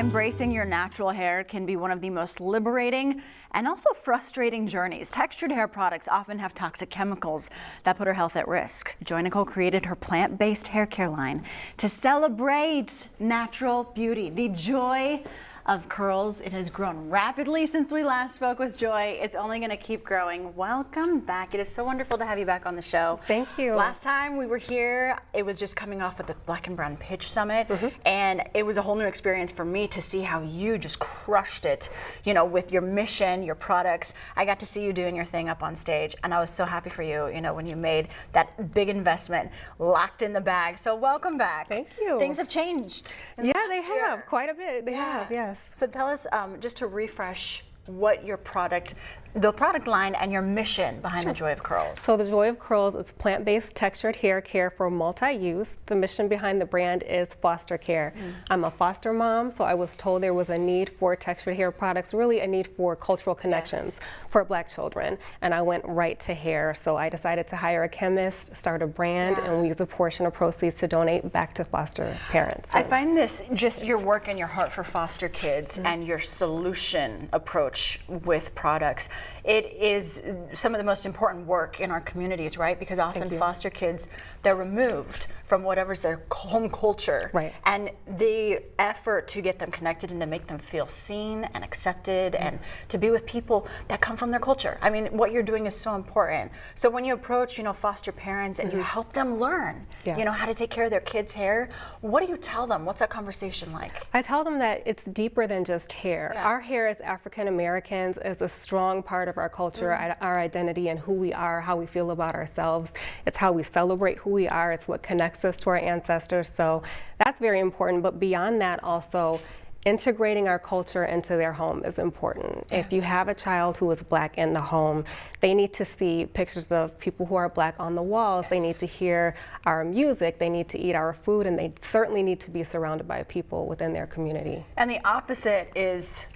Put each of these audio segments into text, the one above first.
Embracing your natural hair can be one of the most liberating and also frustrating journeys. Textured hair products often have toxic chemicals that put our health at risk. Joy Nicole created her plant-based hair care line to celebrate natural beauty. The joy of curls. It has grown rapidly since we last spoke with Joy. It's only going to keep growing. Welcome back. It is so wonderful to have you back on the show. Thank you. Last time we were here, it was just coming off of the Black and Brown Pitch Summit, and it was a whole new experience for me to see how you just crushed it, you know, with your mission, your products. I got to see you doing your thing up on stage, and I was so happy for you, you know, when you made that big investment, locked in the bag. So welcome back. Thank you. Things have changed. Yeah, they have quite a bit. They have, yes. So tell us, just to refresh, what your product, the product line and your mission behind the Joy of Curls. So the Joy of Curls is plant-based textured hair care for multi-use. The mission behind the brand is foster care. I'm a foster mom, so I was told there was a need for textured hair products, really a need for cultural connections for Black children. And I went right to hair. So I decided to hire a chemist, start a brand, and we use a portion of proceeds to donate back to foster parents. I find this, just your work and your heart for foster kids and your solution approach with products, it is some of the most important work in our communities, right? Because often foster kids, they're removed from whatever's their home culture. Right. And the effort to get them connected and to make them feel seen and accepted and to be with people that come from their culture. I mean, what you're doing is so important. So when you approach, you know, foster parents and you help them learn, you know, how to take care of their kids' hair, what do you tell them? What's that conversation like? I tell them that it's deeper than just hair. Our hair as African Americans is a strong part of our culture, our identity and who we are, how we feel about ourselves. It's how we celebrate who we are. It's what connects us to our ancestors. So that's very important. But beyond that, also integrating our culture into their home is important. If you have a child who is Black in the home, they need to see pictures of people who are Black on the walls. They need to hear our music. They need to eat our food, and they certainly need to be surrounded by people within their community. And the opposite is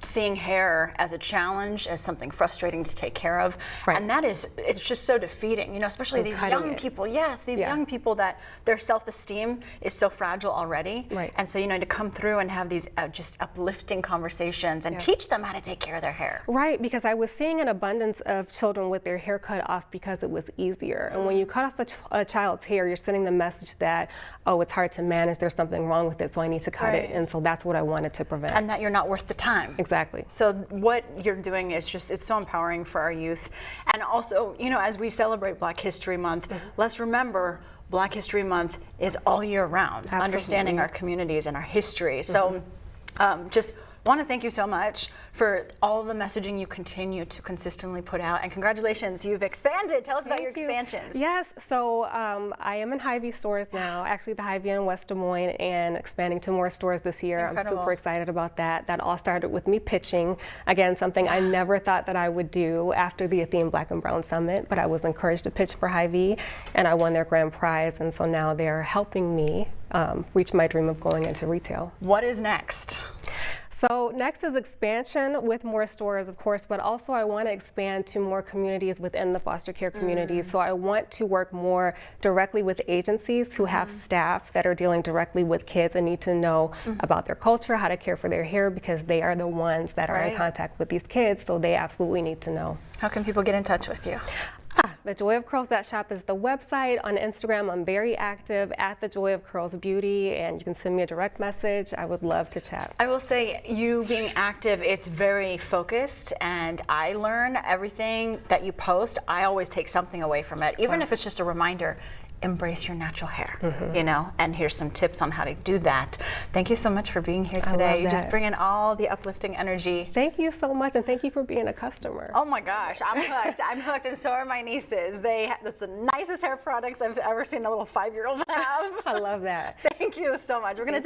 seeing hair as a challenge, as something frustrating to take care of. And that is, it's just so defeating, you know, especially these young people. Yes, these young people that their self-esteem is so fragile already. And so, you know, to come through and have these just uplifting conversations and teach them how to take care of their hair. Right, because I was seeing an abundance of children with their hair cut off because it was easier. And when you cut off a child's hair, you're sending the message that, oh, it's hard to manage, there's something wrong with it, so I need to cut it. And so that's what I wanted to prevent. And that you're not worth the time. Exactly. So what you're doing is just, it's so empowering for our youth. And also, you know, as we celebrate Black History Month, let's remember Black History Month is all year round, understanding our communities and our history. So just want to thank you so much for all the messaging you continue to consistently put out, and congratulations, you've expanded. Tell us about your expansions. Yes, so I am in Hy-Vee stores now, actually the Hy-Vee in West Des Moines, and expanding to more stores this year. I'm super excited about that. That all started with me pitching, again, something I never thought that I would do after the Athene Black and Brown Summit, but I was encouraged to pitch for Hy-Vee, and I won their grand prize, and so now they're helping me reach my dream of going into retail. What is next? So next is expansion with more stores, of course, but also I want to expand to more communities within the foster care community. So I want to work more directly with agencies who have staff that are dealing directly with kids and need to know about their culture, how to care for their hair, because they are the ones that are in contact with these kids, so they absolutely need to know. How can people get in touch with you? TheJoyofCurls.shop is the website. On Instagram, I'm very active at The Joy of Curls Beauty, and you can send me a direct message. I would love to chat. I will say, you being active, it's very focused, and I learn everything that you post. I always take something away from it, even if it's just a reminder. Embrace your natural hair, you know, and here's some tips on how to do that. Thank you so much for being here today. You just bring in all the uplifting energy. Thank you so much, and thank you for being a customer. Oh my gosh, I'm hooked. I'm hooked, and so are my nieces. That's the nicest hair products I've ever seen a little 5-year-old have. I love that. Thank you so much. We're going to take